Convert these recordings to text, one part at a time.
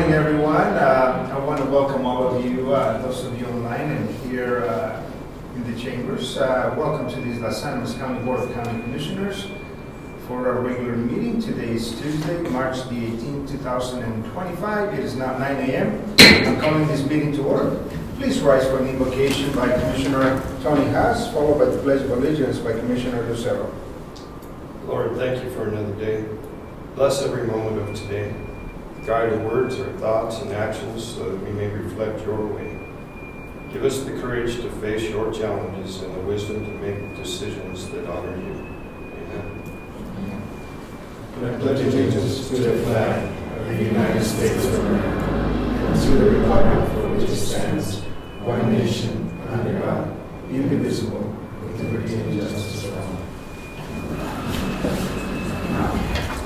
morning, everyone. I want to welcome all of you, those of you online and here in the chambers. Welcome to this Animas County Board of County Commissioners for our regular meeting. Today is Tuesday, March the 18th, 2025. It is now 9 a.m. I'm calling this meeting to order. Please rise for an invocation by Commissioner Tony Haas, followed by the Pledge of Allegiance by Commissioner Lucero. Lord, thank you for another day. Bless every moment of today. Guide our words, our thoughts, and actions so that we may reflect your way. Give us the courage to face your challenges and the wisdom to make decisions that honor you. Amen. I pledge allegiance to the flag of the United States of America and to the republic for which it stands, one nation, under God, indivisible, with liberty and justice for all.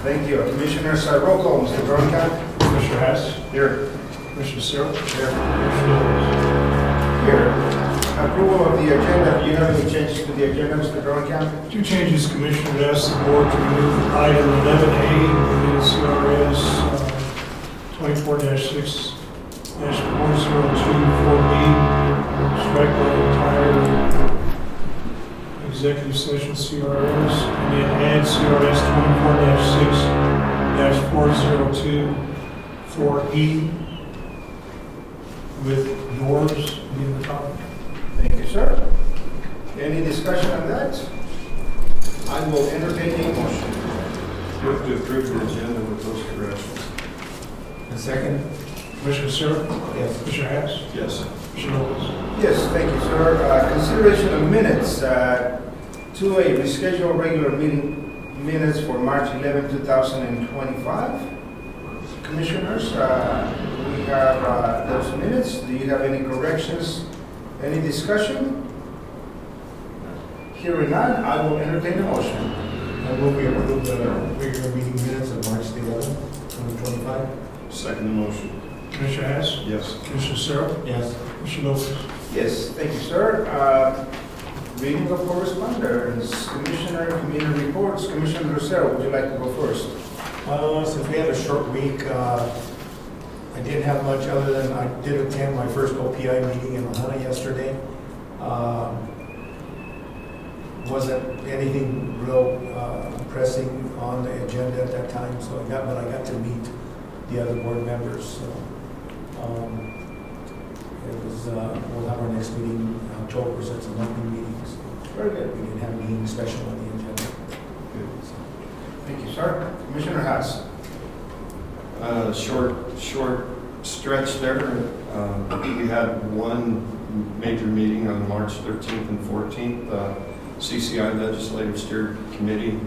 Thank you. Commissioners, roll call. Mr. Veronica. Commissioner Hess. Here. Commissioner Searle. Here. Commissioner Lewis. Here. Approval of the agenda. Do you have any changes to the agenda, Mr. Veronica? Two changes, Commissioner. Ask the board to remove item 11A in CRS 24-6-4024B. Strike the entire executive session CRS and then add CRS 24-6-4024E with yours being the topic. Thank you, sir. Any discussion on that? I will entertain a motion. Move to approve the agenda with those corrections. And second? Commissioner Searle? Yes. Commissioner Hess? Yes. Commissioner Lewis? Yes, thank you, sir. Consideration of minutes. 2A, reschedule regular meeting minutes for March 11, 2025. Commissioners, we have those minutes. Do you have any corrections? Any discussion? Hearing none, I will entertain a motion. I move we approve the regular meeting minutes of March 11th, 2025. Second the motion. Commissioner Hess? Yes. Commissioner Searle? Yes. Commissioner Lewis? Yes, thank you, sir. Reading of correspondence, Commissioner Community Reports. Commissioner Lucero, would you like to go first? Since we had a short week, I didn't have much other than I did attend my first OPI meeting in Lahana yesterday. Wasn't anything real pressing on the agenda at that time, so I got to meet the other board members. So it was we'll have our next meeting in October, so it's a monthly meeting. So Very good. we didn't have anything special on the agenda. So, Thank you, sir. Commissioner Haas. Short stretch there. We had one major meeting on March 13th and 14th. CCI Legislative Steering Committee.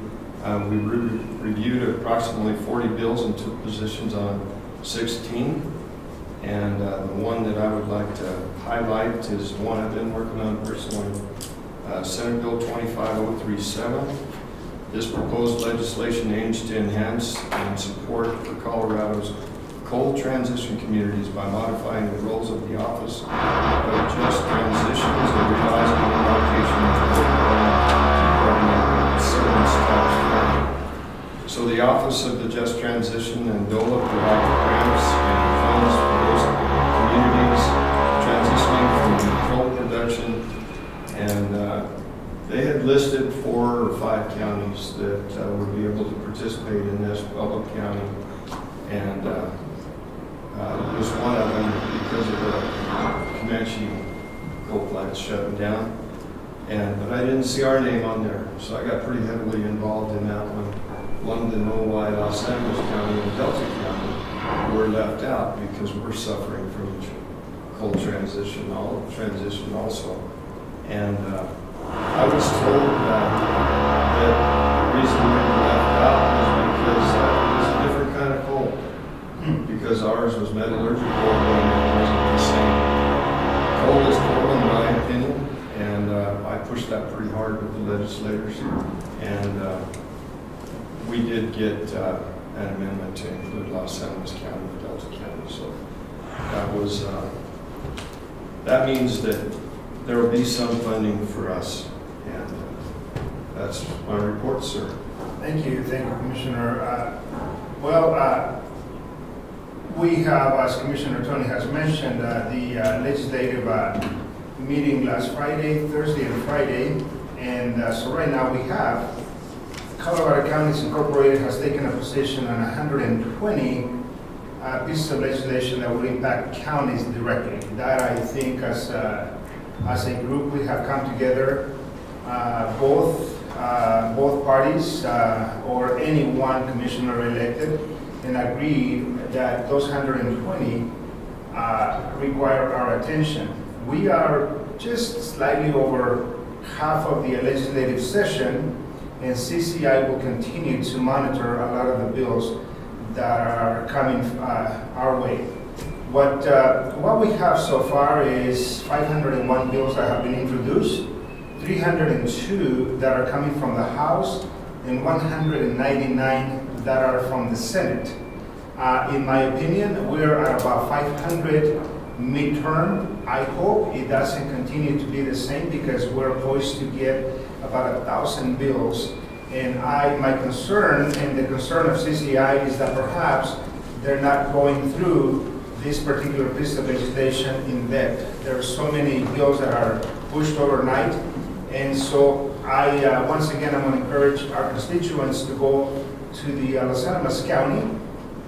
We reviewed approximately 40 bills and took positions on 16. And the one that I would like to highlight is one I've been working on personally, Senate Bill 25037. This proposed legislation aims to enhance and support for Colorado's coal transition communities by modifying the roles of the Office of Just Transitions and revising the allocation of the service tax credit. So the Office of the Just Transition and DOLA provide grants and funds for those communities transitioning from coal production, and they had listed 4 or 5 counties that would be able to participate in this, Public County, and it was one of them because of the Comanche coal plants shutting down. But I didn't see our name on there, so I got pretty heavily involved in that one. Wanted to know why Los Angeles County and Delta County were left out, because we're suffering from coal transition also. And I was told that the reason we were left out was because it was a different kind of coal. Because ours was metallurgical and it wasn't the same. Coal is coal, in my opinion, and I pushed that pretty hard with the legislators. And we did get an amendment to include Los Angeles County and Delta County. So that means that there will be some funding for us, and that's my report, sir. Thank you, Commissioner. We have, as Commissioner Tony has mentioned, the legislative meeting last Friday, Thursday, and Friday. And so right now we have Colorado Counties Incorporated has taken a position on 120 pieces of legislation that will impact counties directly. That I think as a group we have come together, both parties or any one commissioner elected, and agreed that those 120 require our attention. We are just slightly over half of the legislative session, and CCI will continue to monitor a lot of the bills that are coming our way. What we have so far is 501 bills that have been introduced, 302 that are coming from the House, and 199 that are from the Senate. In my opinion, we're at about 500 midterm. I hope it doesn't continue to be the same because we're poised to get about 1,000 bills. And my concern and the concern of CCI is that perhaps they're not going through this particular piece of legislation in depth. There are so many bills that are pushed overnight. And so once again, I'm going to encourage our constituents to go to the Los Animas County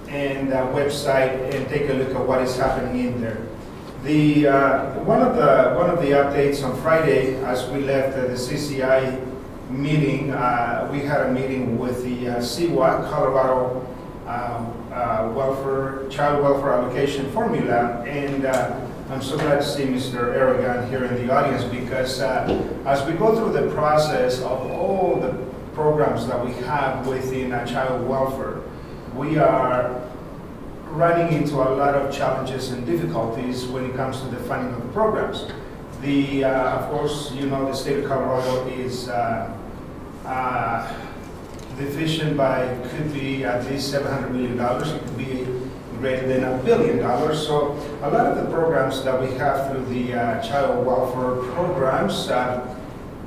and website and take a look at what is happening in there. One of the updates on Friday, as we left the CCI meeting, we had a meeting with the CWAC, Colorado Child Welfare Allocation Formula, and I'm so glad to see Mr. Aragon here in the audience because as we go through the process of all the programs that we have within child welfare, we are running into a lot of challenges and difficulties when it comes to the funding of the programs. Of course, you know, the state of Colorado is deficient by, could be at least $700 million. It could be greater than $1 billion. So a lot of the programs that we have through the child welfare programs,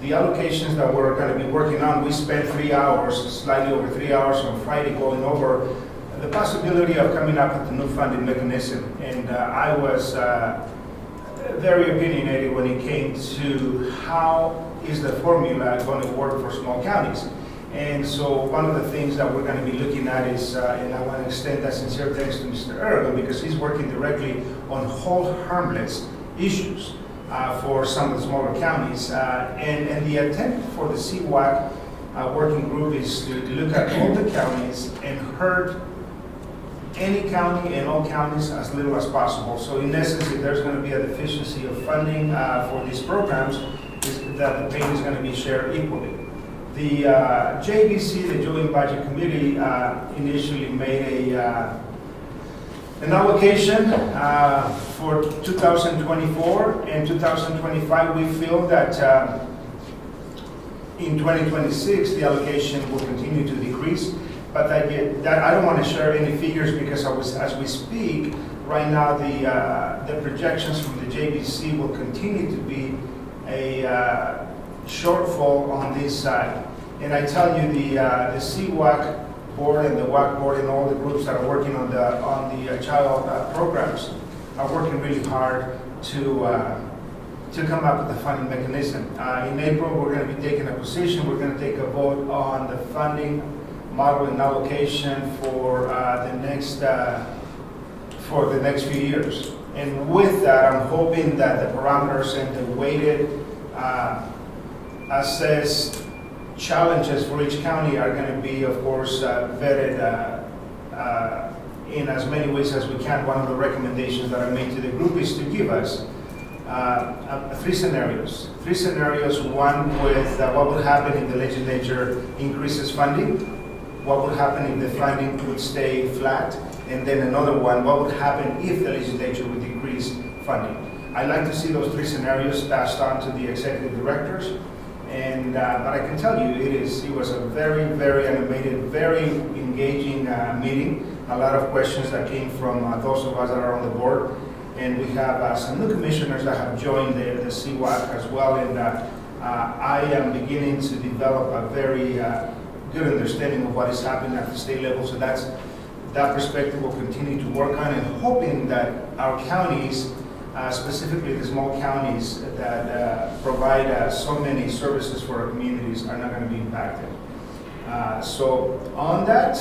the allocations that we're going to be working on, we spent 3 hours, slightly over 3 hours on Friday going over the possibility of coming up with a new funding mechanism. And I was very opinionated when it came to how is the formula going to work for small counties. And so one of the things that we're going to be looking at is, and I want to extend that sincere thanks to Mr. Aragon because he's working directly on hold harmless issues for some of the smaller counties. And the attempt for the CWAC working group is to look at all the counties and hurt any county and all counties as little as possible. So in essence, if there's going to be a deficiency of funding for these programs, that the pain is going to be shared equally. The JBC, the Joint Budget Committee, initially made an allocation for 2024 and 2025. We feel that in 2026, the allocation will continue to decrease. But I don't want to share any figures because as we speak, right now the projections from the JBC will continue to be a shortfall on this side. And I tell you, the CWAC board and the WAC board and all the groups that are working on the child programs are working really hard to come up with a funding mechanism. In April, we're going to be taking a position. We're going to take a vote on the funding model and allocation for the next few years. And with that, I'm hoping that the parameters and the weighted assessed challenges for each county are going to be, of course, vetted in as many ways as we can. One of the recommendations that I made to the group is to give us three scenarios. One with what would happen if the legislature increases funding, what would happen if the funding would stay flat, and then another one, what would happen if the legislature would decrease funding. I'd like to see those three scenarios passed on to the executive directors, and but I can tell you it was a very, very animated, very engaging meeting. A lot of questions that came from those of us that are on the board, and we have some new commissioners that have joined the CWAC as well, and I am beginning to develop a very good understanding of what is happening at the state level. So that's that perspective we'll continue to work on, and hoping that our counties, specifically the small counties that provide so many services for our communities, are not going to be impacted. So on that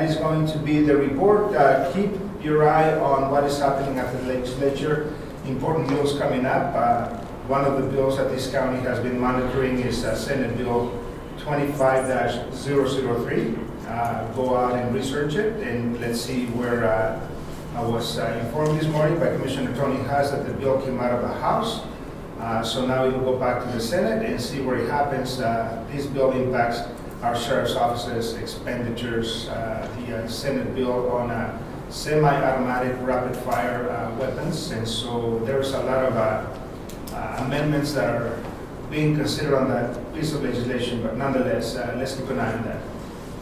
is going to be the report. Keep your eye on what is happening at the legislature. Important bills coming up. One of the bills that this county has been monitoring is Senate Bill 25-003. Go out and research it, and let's see where I was informed this morning by Commissioner Tony Haas that the bill came out of the House. So now it will go back to the Senate and see where it happens. This bill impacts our sheriff's office's expenditures. The Senate bill on semi-automatic rapid-fire weapons, and so there's a lot of amendments that are being considered on that piece of legislation, but nonetheless, let's keep an eye on that.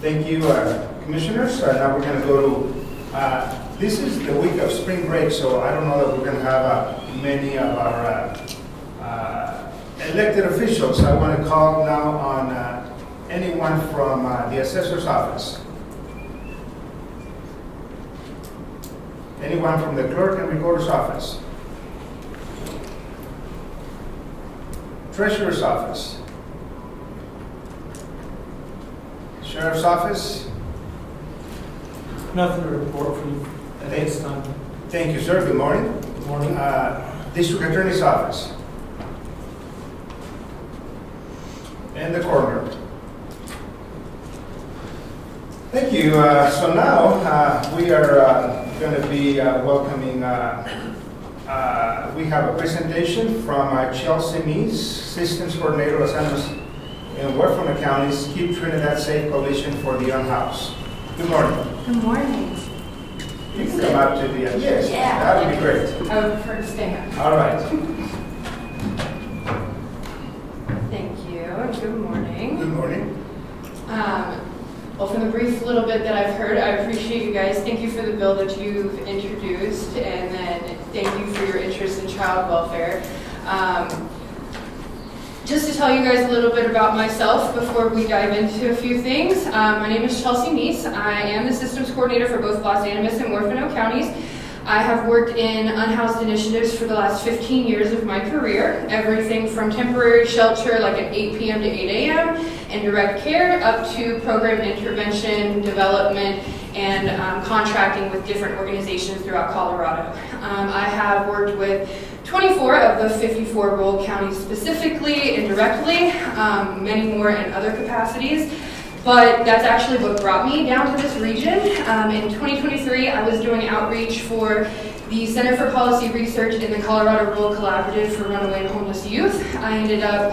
Thank you, Commissioners. Now we're going to go to, this is the week of spring break, so I don't know that we're going to have many of our elected officials. I want to call now on anyone from the Assessor's Office. Anyone from the Clerk and Recorder's Office? Treasurer's Office? Sheriff's Office? Nothing to report from at this time. Thank you, sir. Good morning. Good morning. District Attorney's Office? And the Coroner? Thank you. So now we are going to be welcoming, we have a presentation from Chelsea Meese, Systems Coordinator, Los Animas and Huerfano Counties, Keep Trinidad Safe Coalition for the Unhoused. Good morning. Good morning. You can come up to the, yes, Yeah. that would be great. I would prefer to stand up. All right. Thank you, and good morning. Good morning. Well, from the brief little bit that I've heard, I appreciate you guys. Thank you for the bill that you've introduced, and then thank you for your interest in child welfare. Just to tell you guys a little bit about myself before we dive into a few things. My name is Chelsea Meese. I am the Systems Coordinator for both Los Animas and Huerfano counties. I have worked in unhoused initiatives for the last 15 years of my career, everything from temporary shelter like at 8 p.m. to 8 a.m. and direct care up to program intervention, development, and contracting with different organizations throughout Colorado. I have worked with 24 of the 54 rural counties specifically and directly, many more in other capacities. But that's actually what brought me down to this region. In 2023, I was doing outreach for the Center for Policy Research in the Colorado Rural Collaborative for Runaway and Homeless Youth. I ended up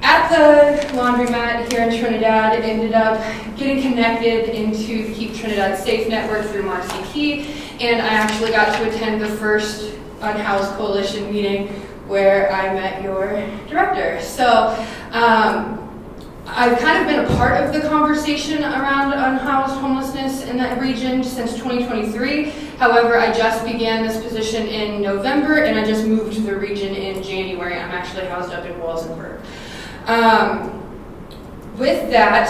at the laundromat here in Trinidad, ended up getting connected into the Keep Trinidad Safe Network through LACC, and I actually got to attend the first Unhoused Coalition meeting where I met your director. So, I've kind of been a part of the conversation around unhoused homelessness in that region since 2023. However, I just began this position in November, and I just moved to the region in January. I'm actually housed up in Walsenburg. With that,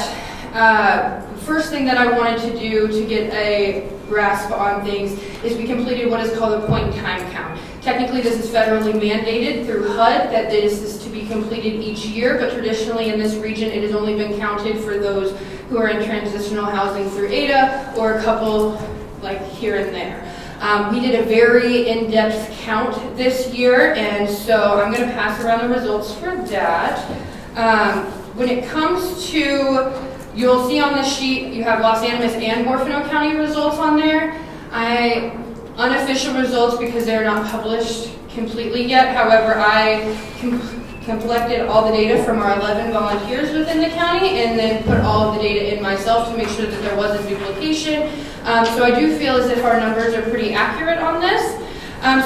the first thing that I wanted to do to get a grasp on things is we completed what is called a point-in-time count. Technically, this is federally mandated through HUD that this is to be completed each year, but traditionally in this region, it has only been counted for those who are in transitional housing through ADA or a couple like here and there. We did a very in-depth count this year, and so I'm going to pass around the results for that. When it comes to, you'll see on this sheet, you have Los Animas and Huerfano County results on there. Unofficial results because they're not published completely yet. However, I collected all the data from our 11 volunteers within the county and then put all of the data in myself to make sure that there wasn't duplication. So I do feel as if our numbers are pretty accurate on this.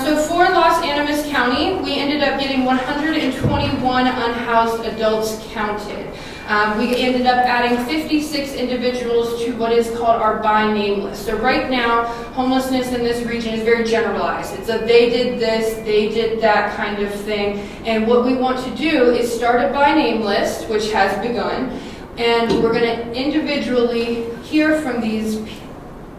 So for Los Animas County, we ended up getting 121 unhoused adults counted. We ended up adding 56 individuals to what is called our by name list. So right now, homelessness in this region is very generalized. It's a they did this, they did that kind of thing. And what we want to do is start a by name list, which has begun, and we're going to individually hear from these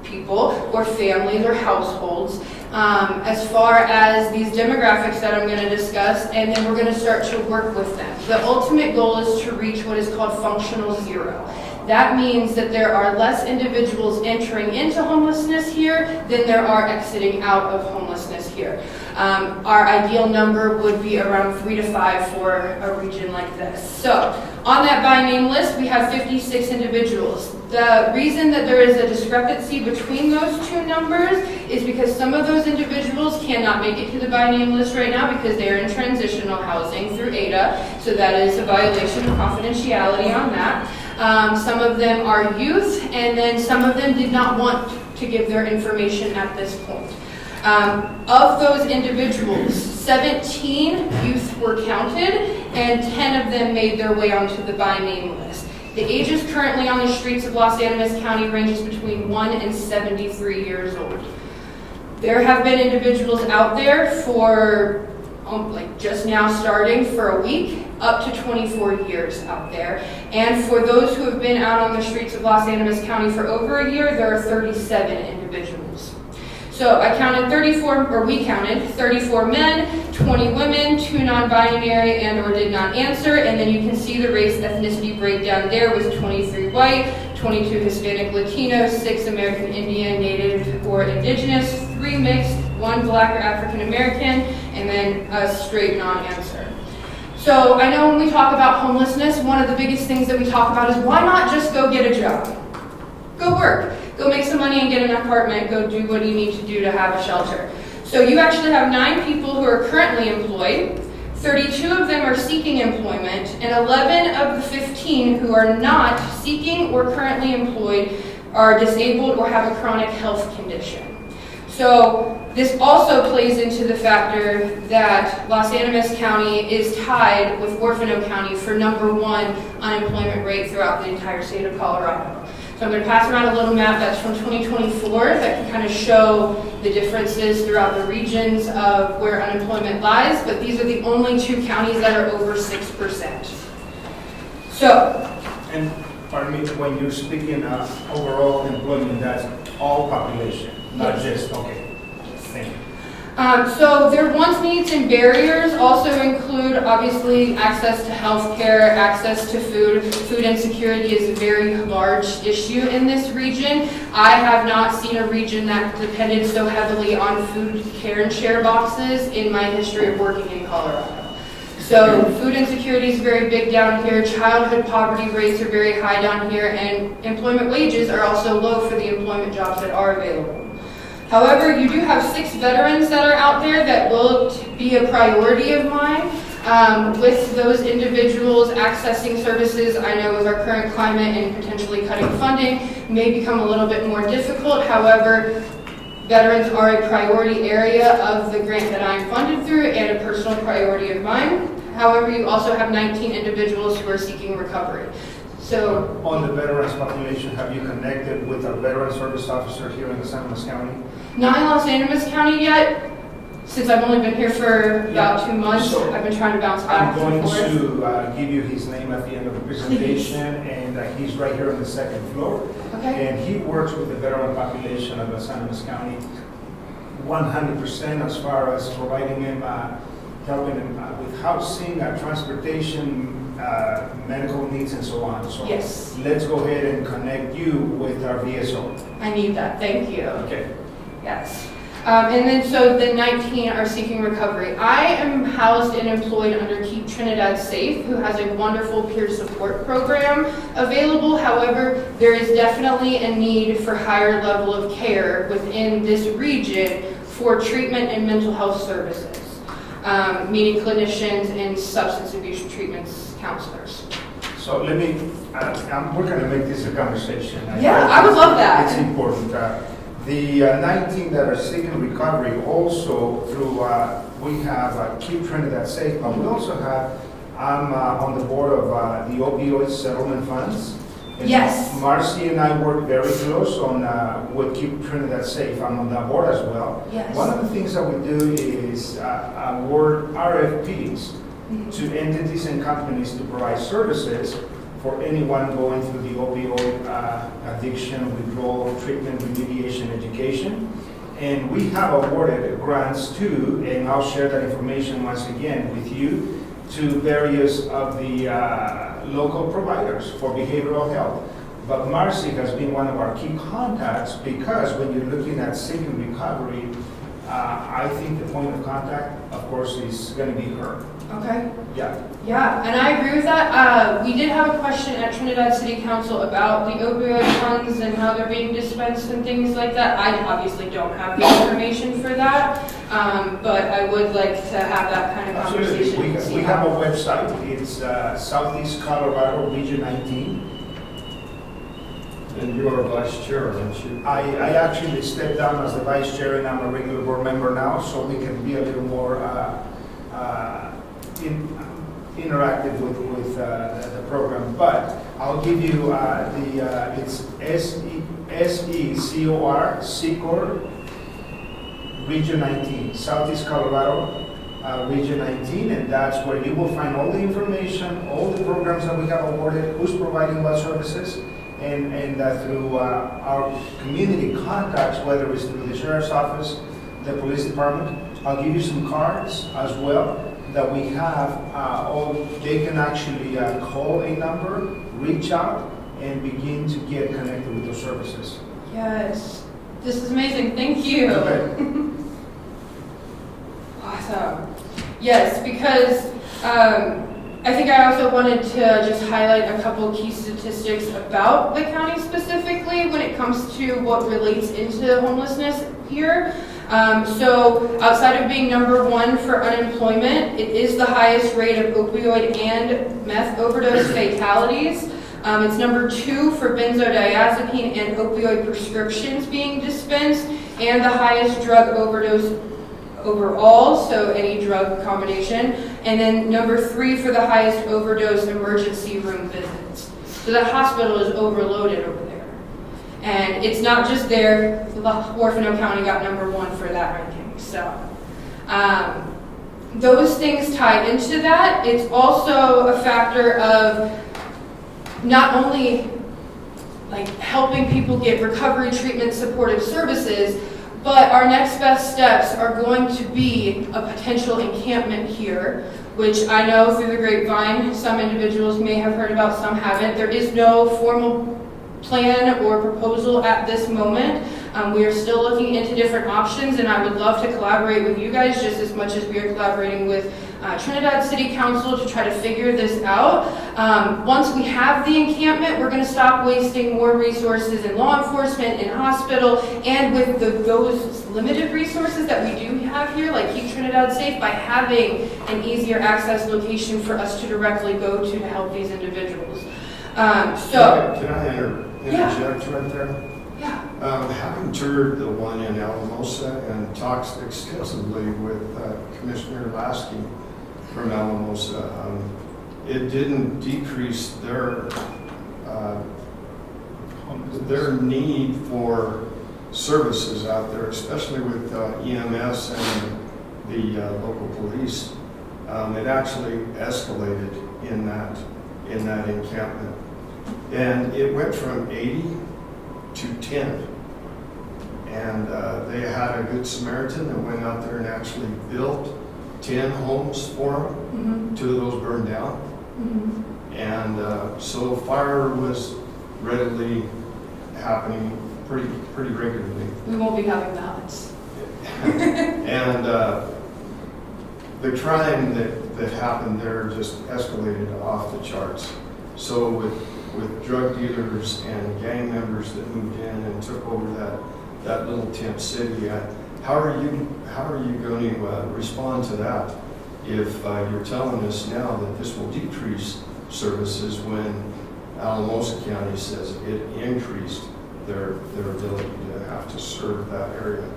people people or families or households, as far as these demographics that I'm going to discuss, and then we're going to start to work with them. The ultimate goal is to reach what is called functional zero. That means that there are less individuals entering into homelessness here than there are exiting out of homelessness here. Our ideal number would be around 3 to 5 for a region like this. So on that by name list, we have 56 individuals. The reason that there is a discrepancy between those two numbers is because some of those individuals cannot make it to the by name list right now because they are in transitional housing through ADA, so that is a violation of confidentiality on that. Some of them are youth, and then some of them did not want to give their information at this point. Of those individuals, 17 youth were counted, and 10 of them made their way onto the by name list. The ages currently on the streets of Los Animas County ranges between 1 and 73 years old. There have been individuals out there for just now starting for a week, up to 24 years out there. And for those who have been out on the streets of Los Animas County for over a year, there are 37 individuals. So we counted 34 men, 20 women, 2 non-binary and or did not answer, and then you can see the race ethnicity breakdown there was 23 white, 22 Hispanic Latino, 6 American Indian, Native or Indigenous, 3 mixed, 1 Black or African American, and then a straight non-answer. So I know when we talk about homelessness, one of the biggest things that we talk about is why not just go get a job? Go work. Go make some money and get an apartment. Go do what you need to do to have a shelter. So you actually have 9 people who are currently employed. 32 of them are seeking employment, and 11 of the 15 who are not seeking or currently employed are disabled or have a chronic health condition. So this also plays into the factor that Los Animas County is tied with Orfano County for #1 unemployment rate throughout the entire state of Colorado. So I'm going to pass around a little map that's from 2024 that can kind of show the differences throughout the regions of where unemployment lies, but these are the only 2 counties that are over 6%. So, And pardon me, when you're speaking overall employment, that's all population, not Yes. just, okay, thank you. So their wants, needs, and barriers also include, obviously, access to health care, access to food. Food insecurity is a very large issue in this region. I have not seen a region that depended so heavily on food care and share boxes in my history of working in Colorado. So food insecurity is very big down here. Childhood poverty rates are very high down here, and employment wages are also low for the employment jobs that are available. However, you do have 6 veterans that are out there that will be a priority of mine. With those individuals accessing services, I know with our current climate and potentially cutting funding may become a little bit more difficult. However, veterans are a priority area of the grant that I'm funded through and a personal priority of mine. However, you also have 19 individuals who are seeking recovery. So, On the veterans population, have you connected with a veteran service officer here in Los Animas County? not in Los Animas County yet. Since I've only been here for about 2 months, So, I've been trying to bounce back I'm going and forth. to give you his name at the end of the presentation, and he's right here on the 2nd floor. Okay. And he works with the veteran population of Los Animas County 100% as far as providing him, helping him with housing, transportation, medical needs, and so on. So Yes. let's go ahead and connect you with our VSO. I need that. Thank you. Okay. Yes. And then so the 19 are seeking recovery. I am housed and employed under Keep Trinidad Safe, who has a wonderful peer support program available. However, there is definitely a need for higher level of care within this region for treatment and mental health services, meaning clinicians and substance abuse treatments counselors. So let me, we're going to make this a conversation. Yeah, I would love that. It's important. The 19 that are seeking recovery also through, we have Keep Trinidad Safe, but we also have, I'm on the board of the opioid settlement funds. And Yes. Marcy and I work very close on with Keep Trinidad Safe. I'm on that board as well. Yes. One of the things that we do is award RFPs to entities and companies to provide services for anyone going through the opioid addiction, withdrawal, treatment, remediation, education. And we have awarded grants to, and I'll share that information once again with you, to various of the local providers for behavioral health. But Marcy has been one of our key contacts because when you're looking at seeking recovery, I think the point of contact, of course, is going to be her. Okay. Yeah. Yeah, and I agree with that. We did have a question at Trinidad City Council about the opioid funds and how they're being dispensed and things like that. I obviously don't have the information for that, but I would like to have that kind of conversation. Absolutely. We have a website. It's Southeast Colorado Region 19. And you are vice chair, aren't you? I actually stepped down as the vice chair and I'm a regular board member now, so we can be a little more interactive with the program. But I'll give you it's SECOR, SECOR, Region 19, Southeast Colorado, Region 19, and that's where you will find all the information, all the programs that we have awarded, who's providing what services, and through our community contacts, whether it's through the sheriff's office, the police department. I'll give you some cards as well that we have. They can actually call a number, reach out, and begin to get connected with those services. Yes, this is amazing. Thank you. Okay. Awesome. Yes, because I think I also wanted to just highlight a couple key statistics about the county specifically when it comes to what relates into homelessness here. So outside of being number one for unemployment, it is the highest rate of opioid and meth overdose fatalities. It's number two for benzodiazepine and opioid prescriptions being dispensed, and the highest drug overdose overall, so any drug combination, and then number three for the highest overdose emergency room visits. So the hospital is overloaded over there. And it's not just there, Orfano County got number one for that ranking. So those things tie into that. It's also a factor of not only like helping people get recovery, treatment, supportive services, but our next best steps are going to be a potential encampment here, which I know through the grapevine, some individuals may have heard about, some haven't. There is no formal plan or proposal at this moment. We are still looking into different options, and I would love to collaborate with you guys just as much as we are collaborating with Trinidad City Council to try to figure this out. Once we have the encampment, we're going to stop wasting more resources in law enforcement, in hospital, and with those limited resources that we do have here, like Keep Trinidad Safe, by having an easier access location for us to directly go to help these individuals. Can I interject right there? Yeah. Having toured the one in Alamosa and talked extensively with Commissioner LACC from Alamosa, it didn't decrease their need for services out there, especially with EMS and the local police. It actually escalated in that encampment, and it went from 80 to 10. And they had a good Samaritan that went out there and actually built 10 homes for them. Mm-hmm. 2 of those burned down. Mm-hmm. And so fire was readily happening pretty regularly. We won't be having that. And the crime that happened there just escalated off the charts. So with drug dealers and gang members that moved in and took over that little tent city, how are you going to respond to that if you're telling us now that this will decrease services when Alamosa County says it increased their ability to have to serve that area?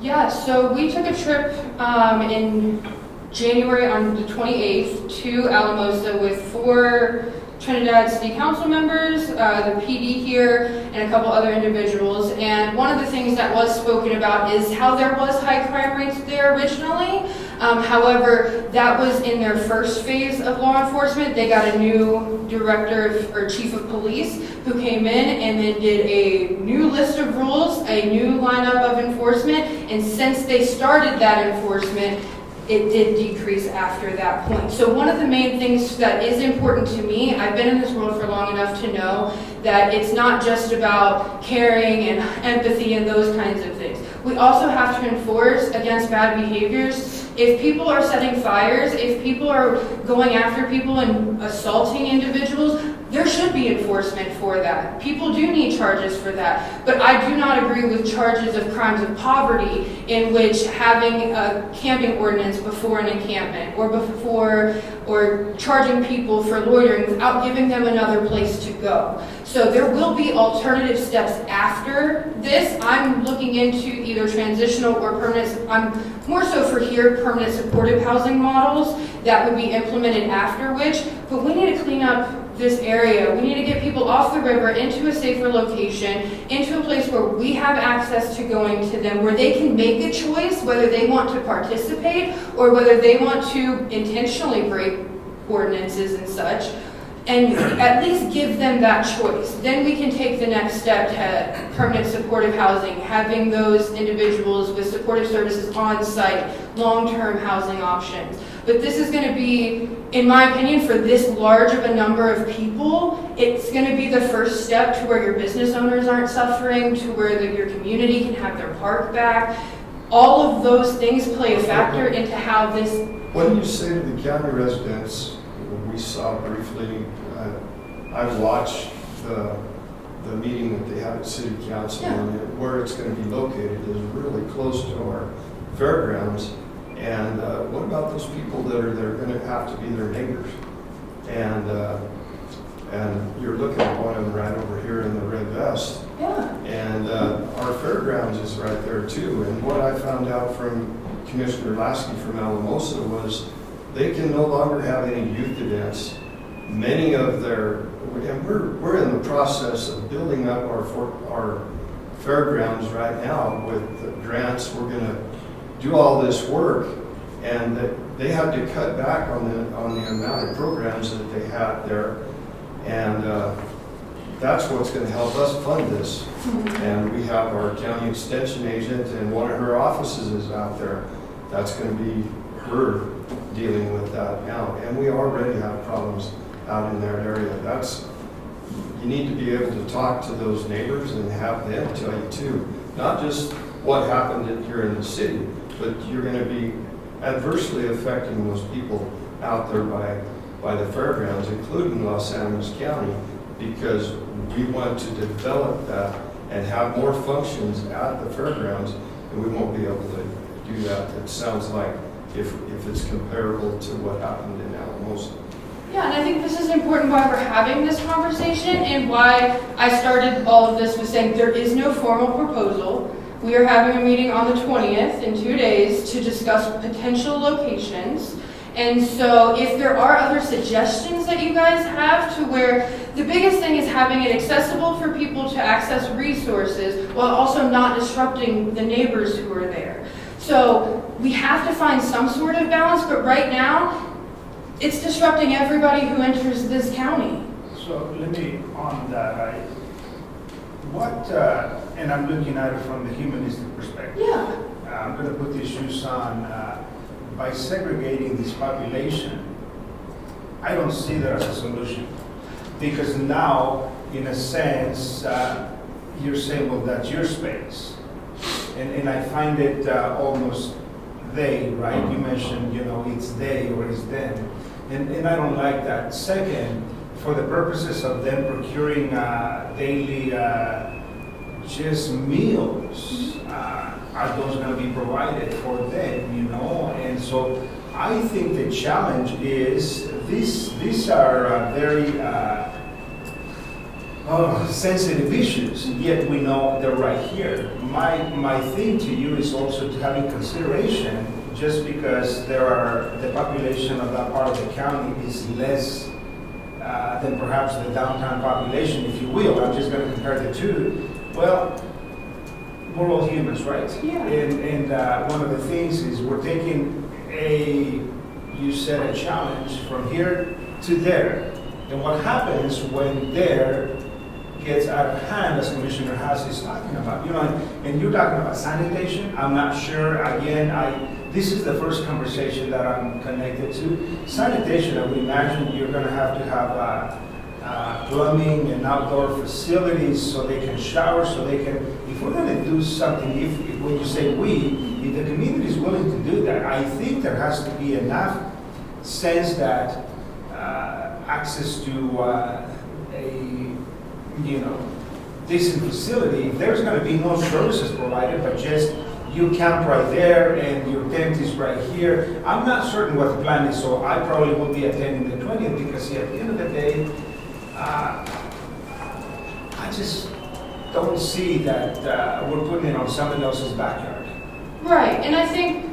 Yeah, so we took a trip in January on the 28th to Alamosa with 4 Trinidad City Council members, the PD here, and a couple other individuals. And one of the things that was spoken about is how there was high crime rates there originally. However, that was in their first phase of law enforcement. They got a new director or chief of police who came in and then did a new list of rules, a new lineup of enforcement. And since they started that enforcement, it did decrease after that point. So one of the main things that is important to me, I've been in this world for long enough to know that it's not just about caring and empathy and those kinds of things. We also have to enforce against bad behaviors. If people are setting fires, if people are going after people and assaulting individuals, there should be enforcement for that. People do need charges for that. But I do not agree with charges of crimes of poverty in which having a camping ordinance before an encampment or charging people for loitering without giving them another place to go. So there will be alternative steps after this. I'm looking into either transitional or permanent. I'm more so for here, permanent supportive housing models that would be implemented after which. But we need to clean up this area. We need to get people off the river into a safer location, into a place where we have access to going to them, where they can make a choice whether they want to participate or whether they want to intentionally break ordinances and such, and at least give them that choice. Then we can take the next step to permanent supportive housing, having those individuals with supportive services on site, long-term housing options. But this is going to be, in my opinion, for this large of a number of people, it's going to be the first step to where your business owners aren't suffering, to where your community can have their park back. All of those things play a factor into how this... What do you say to the county residents? We saw briefly, I watched the meeting that they have at City Council, and where it's going to be located is really close to our fairgrounds. And what about those people that are going to have to be their neighbors? And you're looking at one of them right over here in the red vest. Yeah. And our fairgrounds is right there too. And what I found out from Commissioner LACC from Alamosa was they can no longer have any youth events. Many of their, and we're in the process of building up our fairgrounds right now with the grants. We're going to do all this work, and that they had to cut back on the amount of programs that they had there, and that's what's going to help us fund this. And we have our county extension agent, and one of her offices is out there. That's going to be her dealing with that now, and we already have problems out in that area. You need to be able to talk to those neighbors and have them tell you too, not just what happened here in the city, but you're going to be adversely affecting those people out there by the fairgrounds, including Los Animas County, because we want to develop that and have more functions at the fairgrounds, and we won't be able to do that. It sounds like if it's comparable to what happened in Alamosa. Yeah, and I think this is important why we're having this conversation and why I started all of this with saying there is no formal proposal. We are having a meeting on the 20th in 2 days to discuss potential locations. And so if there are other suggestions that you guys have to where the biggest thing is having it accessible for people to access resources while also not disrupting the neighbors who are there. So we have to find some sort of balance, but right now it's disrupting everybody who enters this county. So let me, on that, and I'm looking at it from the humanistic perspective. Yeah. I'm going to put these shoes on. By segregating this population, I don't see that as a solution. Because now, in a sense, you're saying, well, that's your space. And I find it almost they, right? You mentioned, it's they or it's them. And I don't like that. Second, for the purposes of them procuring daily just meals, are those going to be provided for them, And so I think the challenge is these are very sensitive issues, yet we know they're right here. My thing to you is also to have in consideration, just because the population of that part of the county is less than perhaps the downtown population, if you will. I'm just going to compare the two. Well, we're all humans, right? Yeah. And one of the things is we're taking you said a challenge from here to there. And what happens when there gets out of hand, as Commissioner Haas is talking about, and you're talking about sanitation. I'm not sure, again, this is the first conversation that I'm connected to. Sanitation, I would imagine you're gonna have to have plumbing and outdoor facilities so they can shower, so they can, if we're gonna do something, when you say we, if the community is willing to do that, I think there has to be enough sense that access to a decent facility, if there's going to be no services provided, but just you camp right there and your tent is right here, I'm not certain what the plan is, so I probably will be attending the 20th because at the end of the day, I just don't see that we're putting it on someone else's backyard. Right, and I think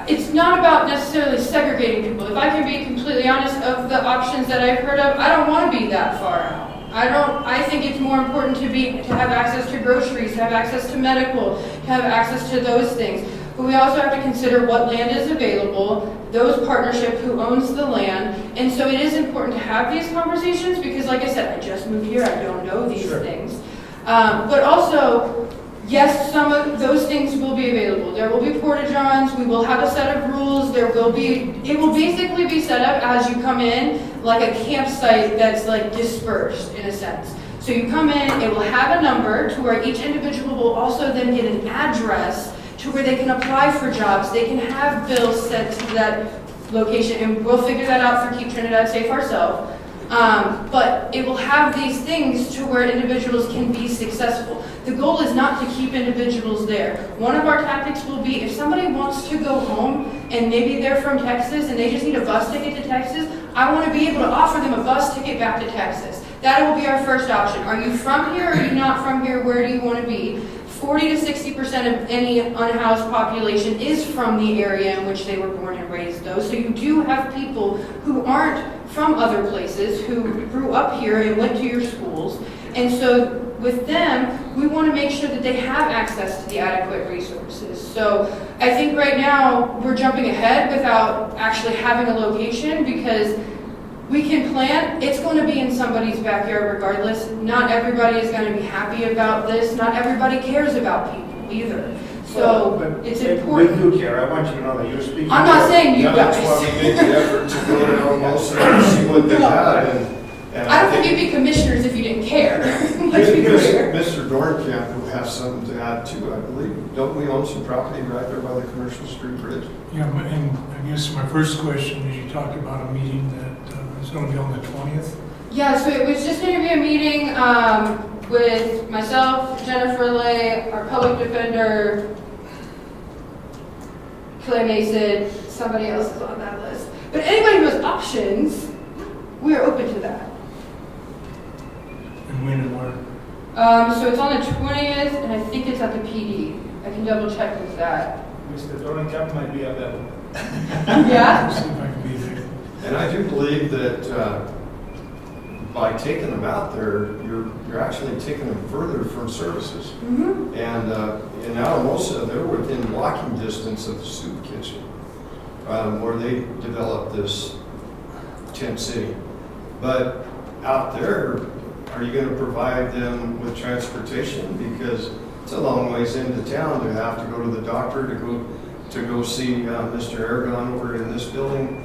it's not about necessarily segregating people. If I can be completely honest, of the options that I've heard of, I don't want to be that far out. I think it's more important to have access to groceries, to have access to medical, to have access to those things. But we also have to consider what land is available, those partnerships, who owns the land. And so it is important to have these conversations because, like I said, I just moved here. I don't know these things. But also, yes, some of those things will be available. There will be porta-johns. We will have a set of rules. It will basically be set up as you come in, like a campsite that's like dispersed in a sense. So you come in, it will have a number to where each individual will also then get an address to where they can apply for jobs. They can have bills sent to that location, and we'll figure that out for Keep Trinidad Safe ourselves. But it will have these things to where individuals can be successful. The goal is not to keep individuals there. One of our tactics will be if somebody wants to go home and maybe they're from Texas and they just need a bus ticket to Texas, I want to be able to offer them a bus ticket back to Texas. That will be our first option. Are you from here or are you not from here? Where do you want to be? 40 to 60% of any unhoused population is from the area in which they were born and raised, though. So you do have people who aren't from other places, who grew up here and went to your schools. And so with them, we want to make sure that they have access to the adequate resources. So I think right now we're jumping ahead without actually having a location because we can plan. It's going to be in somebody's backyard regardless. Not everybody is going to be happy about this. Not everybody cares about people either. So it's important. We do care. I want you to know that you're speaking. I'm not saying you That's guys. why we made the effort to go to Hermosa and see what they had. And I don't think you'd be commissioners if you didn't care. Let's be Because clear. Mr. Dornkamp will have something to add too, I believe. Don't we own some property right there by the Commercial Street Bridge? Yeah, and I guess my first question is you talked about a meeting that is going to be on the 20th. Yeah, so it was just going to be a meeting with myself, Jennifer Lay, our public defender, Clay Mason, somebody else is on that list. But anybody who has options, we are open to that. And when and where? So it's on the 20th, and I think it's at the PD. I can double check with that. Mr. Dornkamp might be available. Yeah? See if I can be there. And I do believe that by taking them out there, you're actually taking them further from services. Mm-hmm. And in Alamosa, they're within walking distance of the soup kitchen, where they developed this tent city. But out there, are you going to provide them with transportation? Because it's a long ways into town to have to go to the doctor, to go see Mr. Aragon over in this building.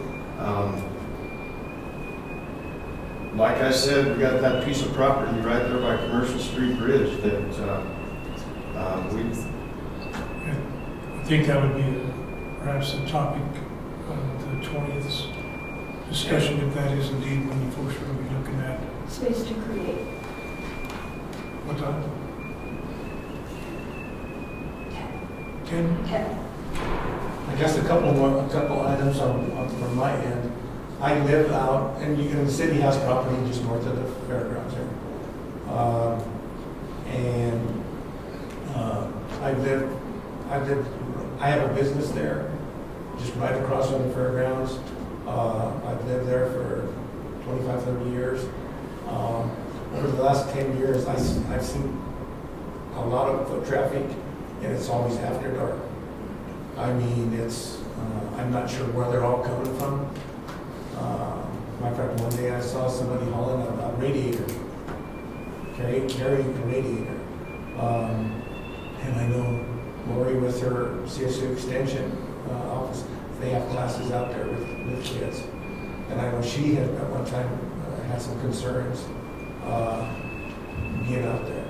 Like I said, we got that piece of property right there by Commercial Street Bridge that we. I think that would be perhaps a topic of the 20th discussion, if that is indeed when you folks are going to be looking at. Space to create. What time? 10? 10. I guess a couple items from my end. I live out, and the city has property just north of the fairgrounds here. I have a business there, just right across from the fairgrounds. I've lived there for 25, 30 years. Over the last 10 years, I've seen a lot of foot traffic, and it's always after dark. I mean, I'm not sure where they're all coming from. Matter of fact, one day I saw somebody hauling a radiator, carrying a radiator. And I know Lori with her CSU Extension office, they have classes out there with kids. And I know she had at one time had some concerns being out there.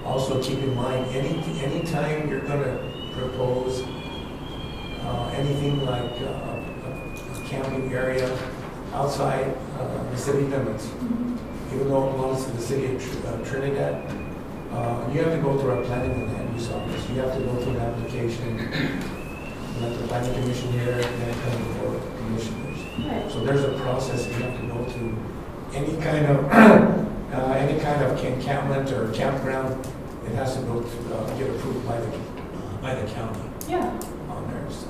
Also keep in mind, anytime you're gonna propose anything like a camping area outside the city limits, even though it belongs to the city of Trinidad, you have to go through our planning and land use office. You have to go through an application, let the planning commission hear it, and then it comes before commissioners. Right. So there's a process you have to go through. Any kind of encampment or campground, it has to go through, get approved by the county Yeah. on there. So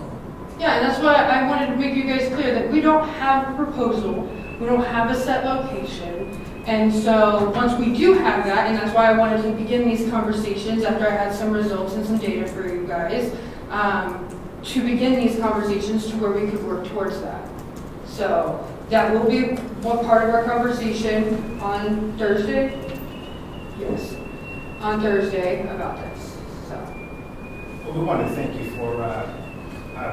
Yeah, and that's why I wanted to make you guys clear that we don't have a proposal, we don't have a set location. And so once we do have that, and that's why I wanted to begin these conversations after I had some results and some data for you guys, to begin these conversations to where we could work towards that. So that will be one part of our conversation on Thursday. Yes, on Thursday about this. So. Well, we want to thank you for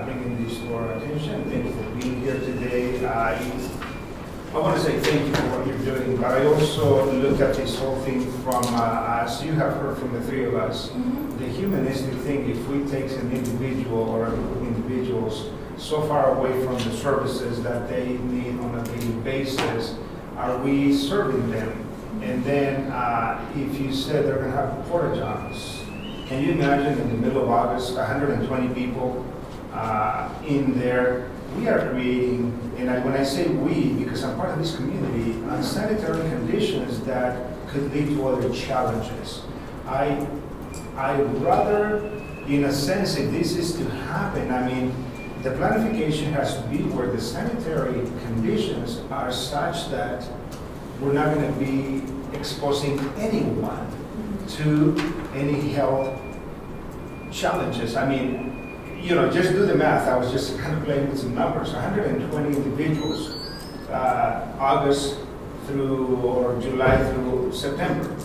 bringing this to our attention. Thank you for being here today. I want to say thank you for what you're doing, but I also look at this whole thing from, as you have heard from the three of us, the humanistic thing. If we take an individual or a group of individuals so far away from the services that they need on a daily basis, are we serving them? And then if you said they're going to have porta johns, can you imagine in the middle of August, 120 people in there? We are creating, and when I say we, because I'm part of this community, unsanitary conditions that could lead to other challenges. I rather, in a sense, if this is to happen, I mean, the planification has to be where the sanitary conditions are such that we're not going to be exposing anyone to any health challenges. I mean, you know, just do the math. I was just kind of playing with some numbers. 120 individuals, August through, or July through September.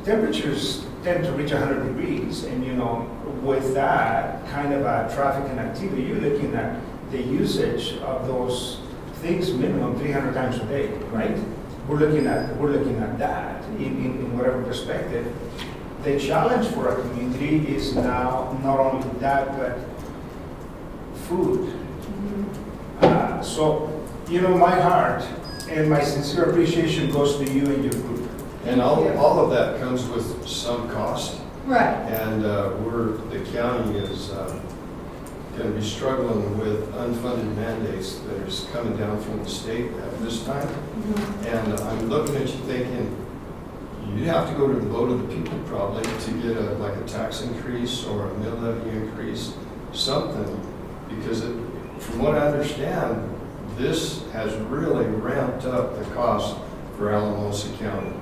Temperatures tend to reach 100 degrees, and you know, with that kind of traffic and activity, you're looking at the usage of those things minimum 300 times a day, right? We're looking at that in whatever perspective. The challenge for our community is now not only that, but food. So, you know, my heart and my sincere appreciation goes to you and your group. And all of that comes with some cost. Right. And the county is going to be struggling with unfunded mandates that are coming down from the state at this time. And I'm looking at you thinking, you have to go to the vote of the people probably to get like a tax increase or a mill levy increase, something, because from what I understand, this has really ramped up the cost for Alamosa County.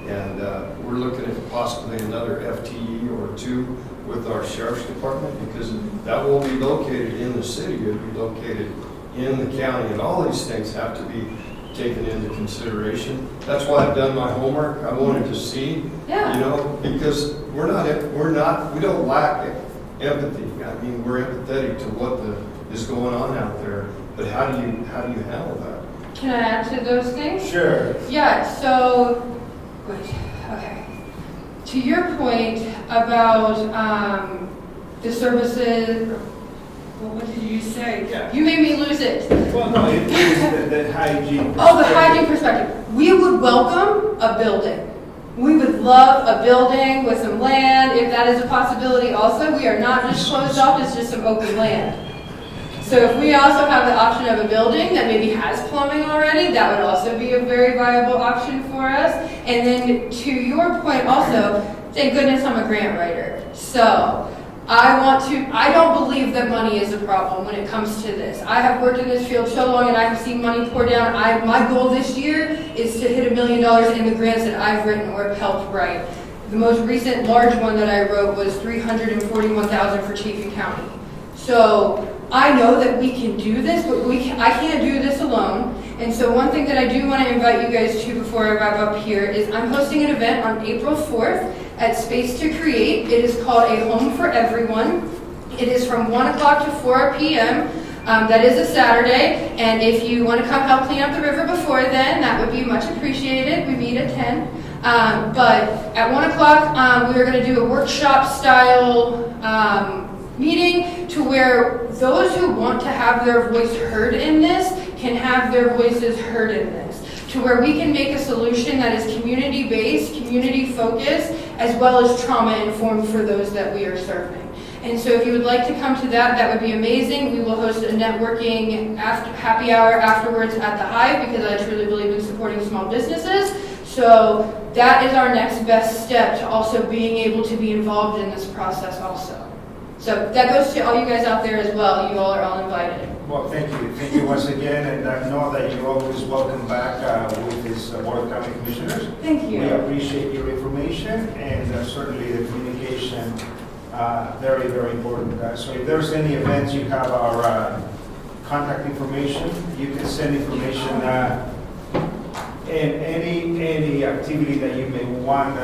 And we're looking at possibly another FTE or two with our sheriff's department, because that won't be located in the city, it'll be located in the county, and all these things have to be taken into consideration. That's why I've done my homework. I wanted to see, you know, because we don't lack empathy. I mean, we're empathetic to what is going on out there, but how do you handle that? Can I add to those things? Sure. Yeah, so, okay. To your point about the services, what did you say? Yeah. You made me lose it. Well, no, it is the hygiene. Oh, the hygiene perspective. We would welcome a building. We would love a building with some land, if that is a possibility also. We are not just closed off, it's just some open land. So if we also have the option of a building that maybe has plumbing already, that would also be a very viable option for us. And then to your point also, thank goodness I'm a grant writer. So I don't believe that money is a problem when it comes to this. I have worked in this field so long and I have seen money pour down. My goal this year is to hit $1 million in the grants that I've written or have helped write. The most recent large one that I wrote was $341,000 for Chaffey County. So I know that we can do this, but I can't do this alone. And so one thing that I do want to invite you guys to before I wrap up here is I'm hosting an event on April 4th at Space to Create. It is called A Home for Everyone. It is from 1 o'clock to 4 p.m. That is a Saturday. And if you want to come help clean up the river before then, that would be much appreciated. We meet at 10. But at 1 o'clock, we are going to do a workshop style meeting to where those who want to have their voice heard in this can have their voices heard in this, to where we can make a solution that is community-based, community-focused, as well as trauma-informed for those that we are serving. And so if you would like to come to that, that would be amazing. We will host a networking happy hour afterwards at the Hive because I truly believe in supporting small businesses. So that is our next best step to also being able to be involved in this process also. So that goes to all you guys out there as well. You all are all invited. Well, thank you. Thank you once again, and I know that you're always welcome back with this Board of County Commissioners. Thank you. We appreciate your information and certainly the communication, very, very important. So if there's any events, you have our contact information. You can send information and any activity that you may want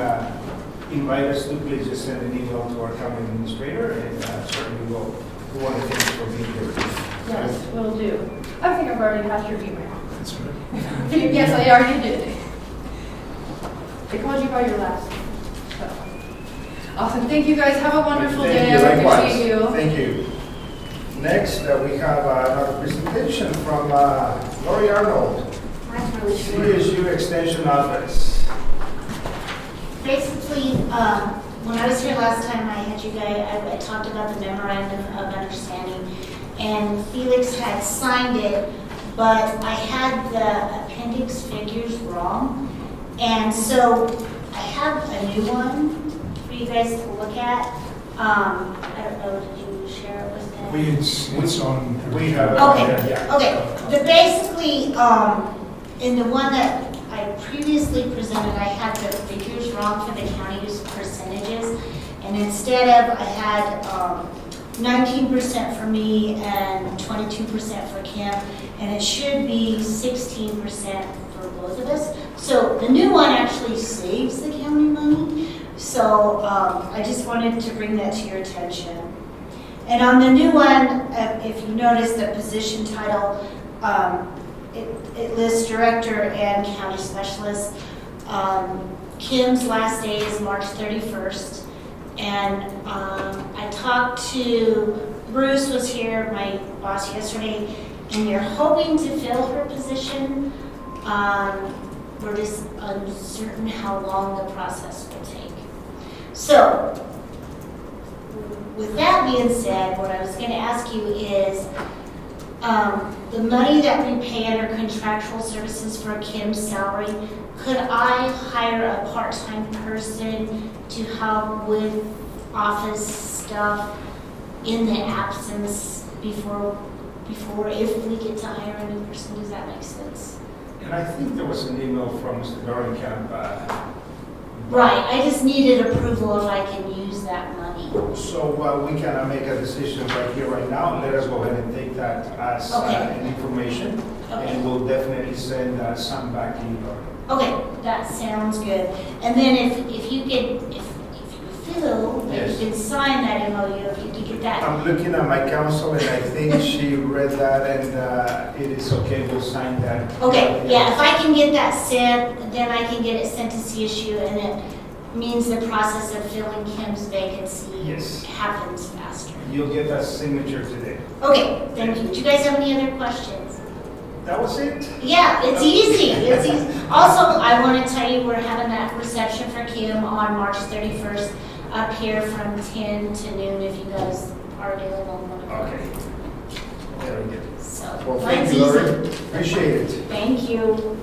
invite us to, please just send an email to our county administrator, and certainly we want to thank you for being here. Yes, will do. I think I've already passed your email. That's right. Yes, I already did. They called you by your last name. So. Awesome. Thank you guys. Have a wonderful Thank day. you, I likewise. appreciate you. Thank you. Next, we have another presentation from Lori Arnold, Mine's really short. CSU Extension Office. Basically, when I was here last time, I had you guys, I talked about the memorandum of understanding, and Felix had signed it, but I had the appendix figures wrong, and so I have a new one for you guys to look at. I don't know, did you share it with them? It's on. We have. Okay, Yeah. okay. But basically, in the one that I previously presented, I had the figures wrong for the county's percentages. And instead of, I had 19% for me and 22% for Kim. And it should be 16% for both of us. So the new one actually saves the county money. So I just wanted to bring that to your attention. And on the new one, if you notice the position title, it lists director and county specialist. Kim's last day is March 31st. And I talked to, Bruce was here, my boss, yesterday, and they're hoping to fill her position. We're just uncertain how long the process will take. So, with that being said, what I was going to ask you is, the money that we pay under contractual services for Kim's salary, could I hire a part-time person to help with office stuff in the absence before if we get to hire a new person? Does that make sense? And I think there was an email from Mr. Darrenkamp. Right, I just needed approval if I can use that money. So we cannot make a decision right here, right now. Let us go ahead and take that as an information, and we'll definitely send some back to you, Lori. Okay, that sounds good. And then if you could, if you feel that Yes. you can sign that MOU, if you could get that. I'm looking at my counsel, and I think she read that, and it is okay. We'll sign that. Okay, yeah, if I can get that sent, then I can get it sent to CSU, and it means the process of filling Kim's vacancy Yes. happens faster. You'll get that signature today. Okay, thank you. Do you guys have any other questions? That was it? Yeah, it's easy. It's easy. Also, I want to tell you we're having that reception for Kim on March 31st up here from 10 to noon if you guys are available. Okay. Very good. So, Well, thank mine's you, Lori. easy. Appreciate it. Thank you.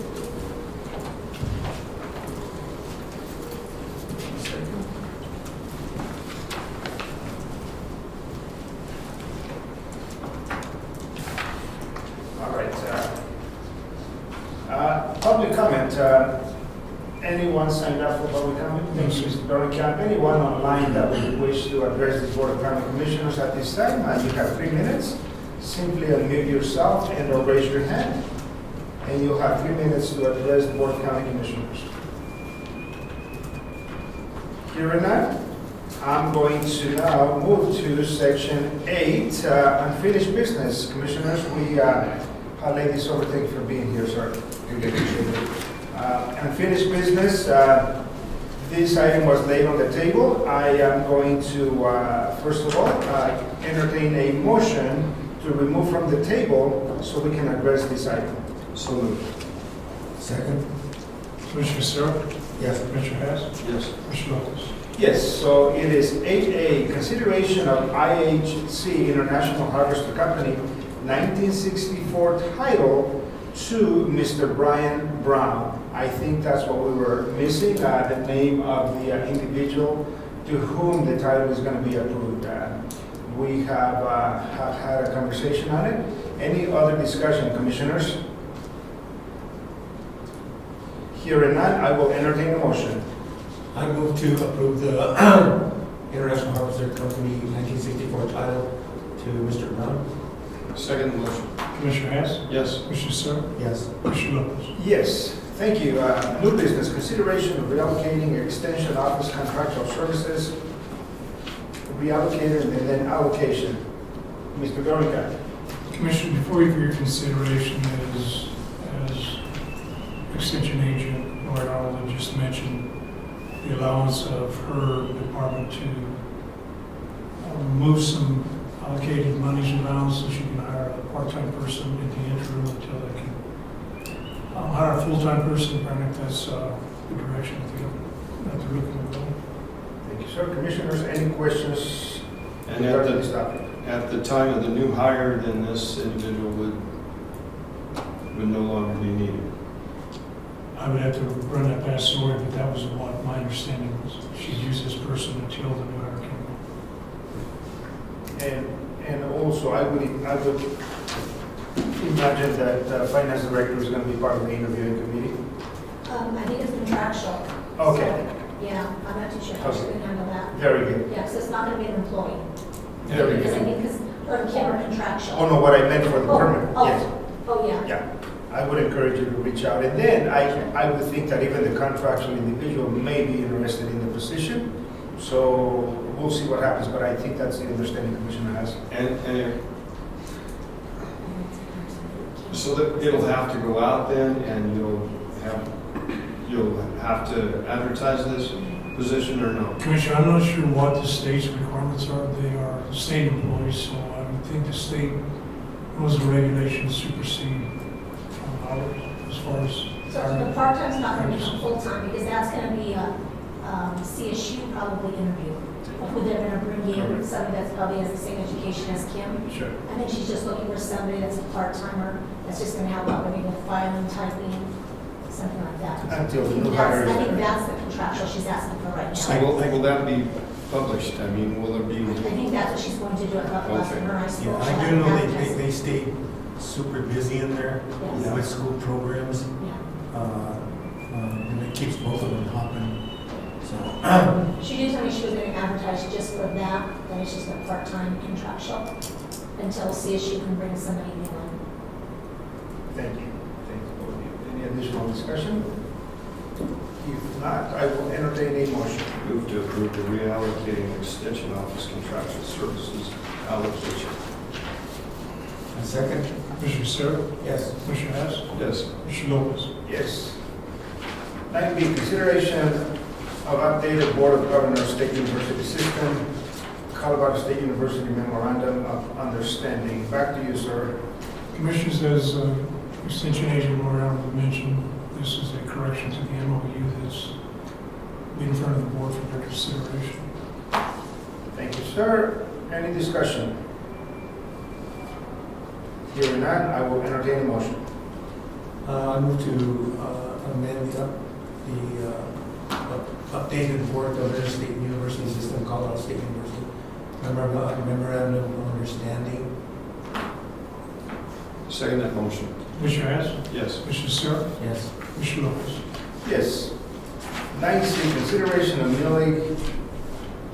anyone signed up for public comment? Thank you, Mr. Dorncamp. Anyone online that would wish to address the Board of County Commissioners at this time? You have 3 minutes. Simply unmute yourself and or raise your hand. And you'll have 3 minutes to address the Board of County Commissioners. Hearing none, I'm going to now move to section 8, unfinished business. Commissioners, we, ladies over, thank you for being here, sir. Unfinished business, this item was laid on the table. I am going to, first of all, entertain a motion to remove from the table so we can address this item. So moved. Second? Commissioner Searle? Yes. Commissioner Hess? Yes. Commissioner Lopez? Yes, so it is 8A, consideration of IHC International Harvester Company 1964 title to Mr. Brian Brown. I think that's what we were missing, the name of the individual to whom the title is going to be approved. We have had a conversation on it. Any other discussion, Commissioners? Hearing none, I will entertain a motion. I move to approve the International Harvester Company 1964 title to Mr. Brown. Second motion. Commissioner Hess? Yes. Commissioner Searle? Yes. Commissioner Lopez? Yes, thank you. New business, consideration of reallocating extension office contractual services, reallocated and then allocation. Mr. Dorncamp. Commissioner, before you for your consideration as extension agent, Lord Arnold just mentioned the allowance of her department to move some allocated monies around so she can hire a part-time person in the interim until they can hire a full-time person. Apparently that's the direction that they're looking to go. Thank you, sir. Commissioners, any questions And regarding this topic? at the time of the new hire, then this individual would no longer be needed. I would have to run that past Lori, but that was what my understanding was. She'd use this person until the new hire came. And also, I would imagine that the finance director is going to be part of the interviewing committee. I think it's contractual. Okay. So, yeah, I'm not too sure how she's going to handle that. Very good. Yeah, because it's not going to be an employee. Very Because I good. think, because her and Kim are contractual. Oh, no, what I meant for the Oh, permanent, oh. yes. Oh, yeah. Yeah, I would encourage you to reach out. And then I would think that even the contractual individual may be interested in the position. So we'll see what happens, but I think that's the understanding Commissioner has. And so that it'll have to go out then, and you'll have to advertise this position or no? Commissioner, I'm not sure what the state's requirements are. They are state employees, so I would think the state rules and regulations supersede ours as far as. So the part-time's not going to become full-time because that's going to be a CSU probably interview. Of who they're going to bring in, somebody that's probably has the same education as Kim. Sure. I think she's just looking for somebody that's a part-timer, that's just going to help out maybe with filing, typing, something like that. Until the new hire I is think there. that's the contractual she's asking for right So now. will that be published? I mean, will there be? I think that's what she's going to do at the last Okay. of her high school. Yeah, I do know they stay super busy in there Yes. with school programs, Yeah. and it keeps both of them hopping. So, She did tell me she was going to advertise just for that, that it's just a part-time contractual, until CSU can bring somebody new in. Thank you. Thank you, both of you. Any additional discussion? If not, I will entertain a motion. Move to approve the reallocating extension office contractual services allocation. a second? Commissioner Searle? Yes. Commissioner Hess? Yes. Commissioner Lopez? Yes. 9B, consideration of updated Board of Governors State University System, Colorado State University Memorandum of Understanding. Back to you, sir. Commissioners, as Extension Agent Lord Arnold mentioned, this is a correction to the MOU that's in front of the board for their consideration. Thank you, sir. Any discussion? Hearing none, I will entertain a motion. I move to amend the updated Board of Governors State University System, Colorado State University Memorandum of Understanding. Second that motion. Commissioner Hess? Yes. Commissioner Searle? Yes. Commissioner Lopez? Yes. 9C, consideration of milling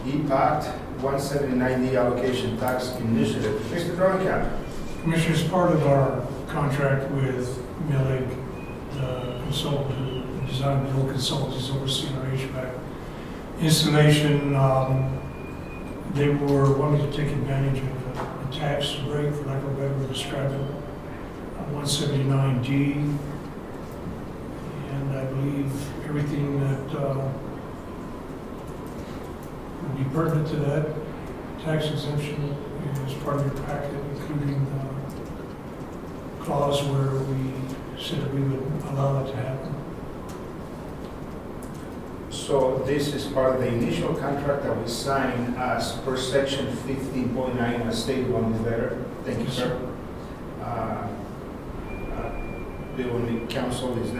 EPAT 179D allocation tax initiative. Mr. Dronkamp. Commissioners, part of our contract with Millig, the consultant who designed the old consultants overseeing our HVAC installation, they were wanting to take advantage of a tax break, for lack of a better way to describe it, 179D. And I believe everything that would be pertinent to that tax exemption is part of your packet, including the clause where we said that we would allow that to happen. So this is part of the initial contract that we signed as per section 15.9 as stated on the letter. Thank you, sir. Bill and the council, have you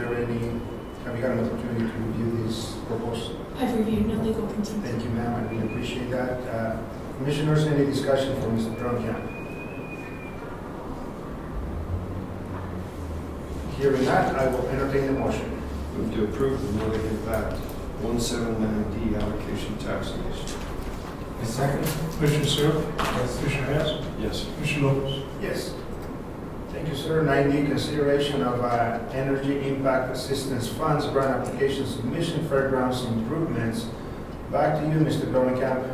had an opportunity to review this proposal? I've reviewed, no legal concern. Thank you, ma'am. I really appreciate that. Commissioners, any discussion for Mr. Dronkamp? Hearing that, I will entertain the motion. Move to approve the milling impact 179D allocation tax initiative. A second? Commissioner Searle? Yes. Commissioner Hess? Yes. Commissioner Lopez? Yes. Thank you, sir. 9D, consideration of energy impact assistance funds, grant application submission, fairgrounds improvements. Back to you, Mr. Dronkamp.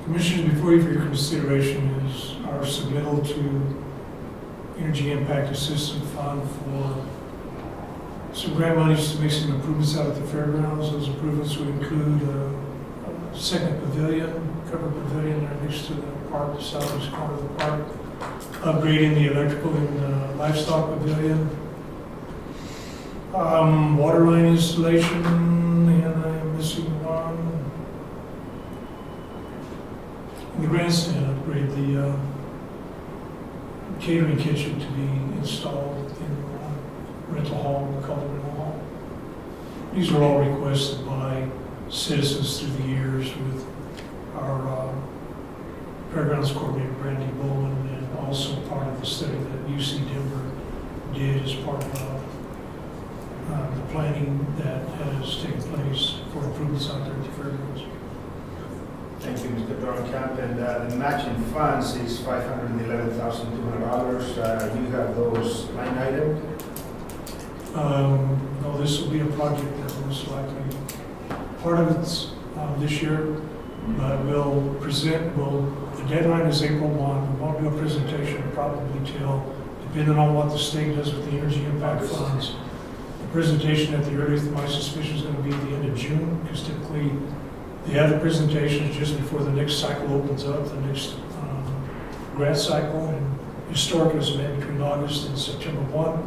Commissioners, before you for your consideration is our submittal to Energy Impact Assistance Fund for some grant monies to make some improvements out at the fairgrounds. Those improvements would include a second pavilion, covered pavilion there next to the park, the southeast corner of the park, upgrading the electrical in the livestock pavilion, water line installation, and I'm missing one. The grandstand upgrade, the catering kitchen to be installed in the rental hall, we call it rental hall. These are all requested by citizens through the years with our fairgrounds coordinator, Brandy Bowman, and also part of the study that UC Denver did as part of the planning that has taken place for improvements out there at the fairgrounds. Thank you, Mr. Dronkamp. And the matching funds is $511,200. You have those line item. No, this will be a project that most likely, part of it's this year, but we'll present, the deadline is April 1. We won't do a presentation probably till, depending on what the state does with the energy impact funds. The presentation at the earliest, my suspicion is going to be at the end of June, because typically they have the presentations just before the next cycle opens up, the next grant cycle, and historically it's made between August and September 1.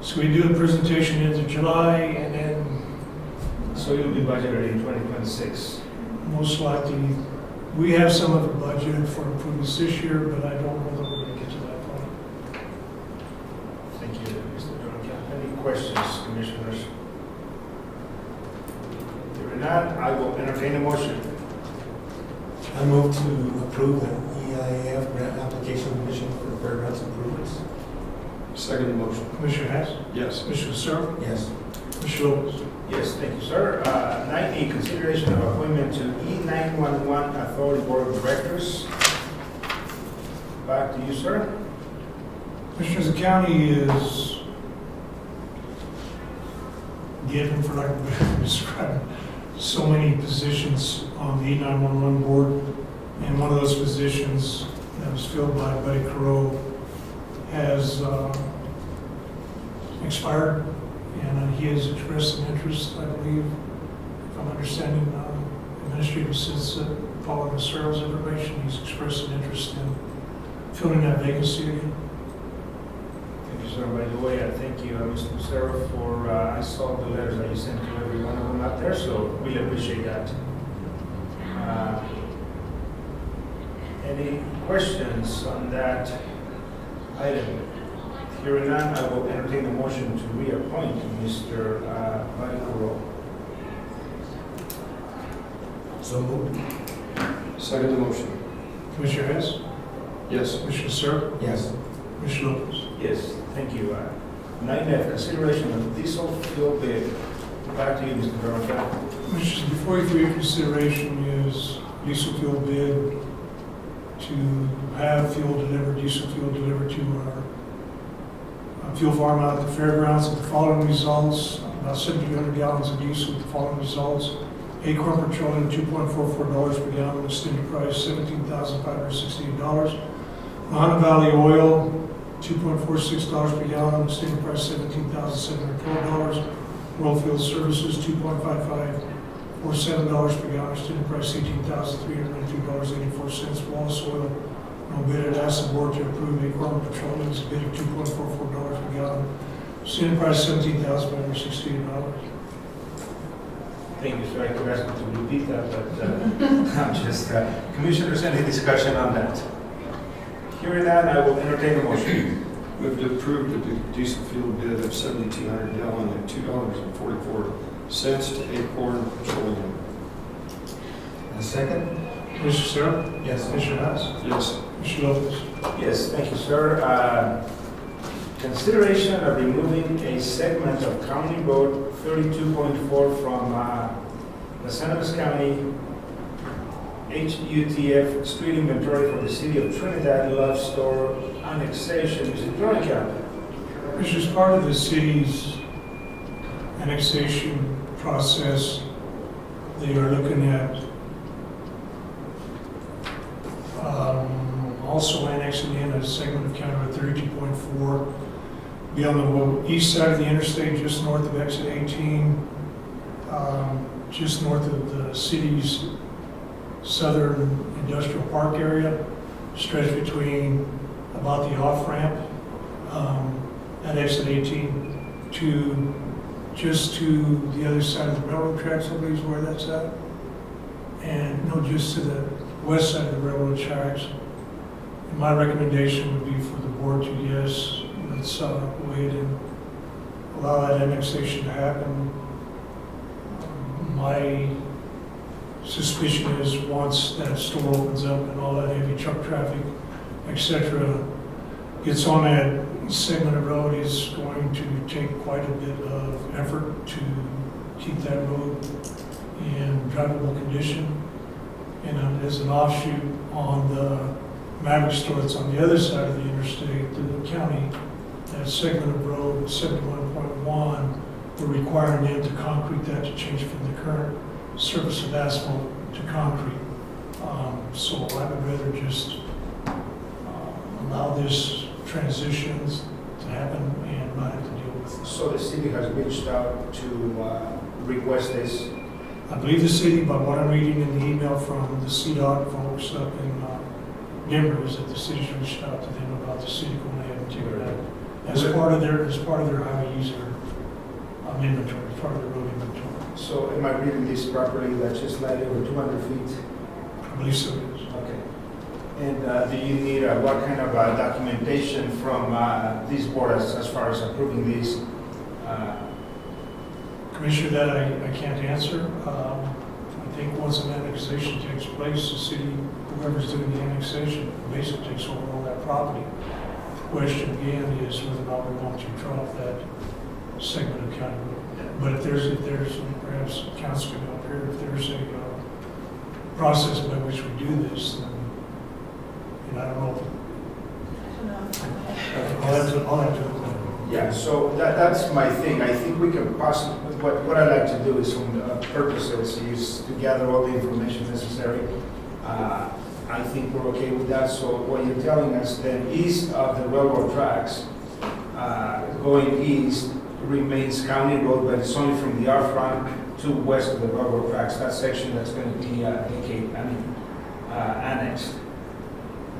So we do the presentation into July, and then So you'll be budgeted in 2026. most likely, we have some of it budgeted for improvements this year, but I don't know that we're going to get to that point. Thank you, Mr. Dronkamp. Any questions, commissioners? If not, I will entertain a motion. I move to approve the EIF grant application submission for fairgrounds improvements. Second motion. Commissioner Hess? Yes. Commissioner Searle? Yes. Commissioner Lopez? Yes, thank you, sir. 9E, consideration of appointment to E911 Authority Board of Directors. Back to you, sir. Commissioners, the county is given, for lack of a better way to describe it, so many positions on the E911 board, and one of those positions that was filled by Buddy Crow has expired, and he has expressed an interest, I believe, if I'm understanding administrative assistant Paul Macero's information, he's expressed an interest in filling that vacancy again. Thank you, sir. By the way, I thank you, Mr. Lucero, for, I saw the letters that you sent to every one of them out there, so really appreciate that. Any questions on that item? Hearing none, I will entertain a motion to reappoint Mr. Buddy Crow. So moved. Second motion. Commissioner Hess? Yes. Commissioner Searle? Yes. Commissioner Lopez? Yes, thank you. 9F, consideration of diesel fuel bid Back to you, Mr. Veronica. Commissioners, before you for your consideration is diesel fuel bid to have diesel fuel delivered to our fuel farm out at the fairgrounds with the following results: about 1,700 gallons of diesel with the following results. Acorn Petroleum, $2.44 per gallon, extended price $17,568. Lahana Valley Oil, $2.46 per gallon, extended price $17,712. World Field Services, $2.5547 per gallon, extended price $18,392.84. Wallace Oil, no bid at ask the board to approve Acorn Petroleum's bid of $2.44 per gallon, extended price $17,568. Thank you, sir. I could ask you to repeat that, but I'm just, Commissioners, any discussion on that? Hearing that, I will entertain a motion. Move to approve the diesel fuel bid of 7,200 gallon at $2.44 to Acorn Petroleum. A second? Commissioner Sarah? Yes. Commissioner Hess? Yes. Commissioner Lopez? Yes, thank you, sir. Consideration of removing a segment of County Road 32.4 from Las Animas County HUTF street inventory for the city of Trinidad Love Store annexation. Mr. Veronica. Which is part of the city's annexation process. They are looking at also annexing in a segment of County Road 32.4 be on the east side of the interstate, just north of exit 18, just north of the city's southern industrial park area, stretched between about the off-ramp at exit 18 to just to the other side of the railroad tracks, I believe is where that's at. And no, just to the west side of the railroad tracks. And my recommendation would be for the board to, yes, let's go ahead and allow that annexation to happen. My suspicion is once that store opens up and all that heavy truck traffic, etc., gets on that segment of road, is going to take quite a bit of effort to keep that road in drivable condition. And as an offshoot on the Maverick store that's on the other side of the interstate, the county, that segment of road 71.1, we're requiring them to concrete that to change from the current surface of asphalt to concrete. So I would rather just allow this transitions to happen and not have to deal with this. So the city has reached out to request this. I believe the city, by what I'm reading in the email from the CDOT folks up in Denver, is that the city's reached out to them about the city going ahead and taking that as part of their highway user inventory, part of the road inventory. So am I reading this properly? That's just slightly over 200 feet? I believe so, yes. Okay. And do you need what kind of documentation from this board as far as approving these? Commissioner, that I can't answer. I think once an annexation takes place, the city, whoever's doing the annexation, basically takes over all that property. The question again is whether or not we want to drop that segment of county road. But if there's, perhaps council can help here, if there's a process by which we do this, then, and I don't know if, I'll have to. Yeah, so that's my thing. I think we can possibly, what I like to do is from the purposes is to gather all the information necessary. I think we're okay with that. So what you're telling us then, east of the railroad tracks, going east remains county road, but it's only from the off-ramp to west of the railroad tracks. That section that's going to be annexed.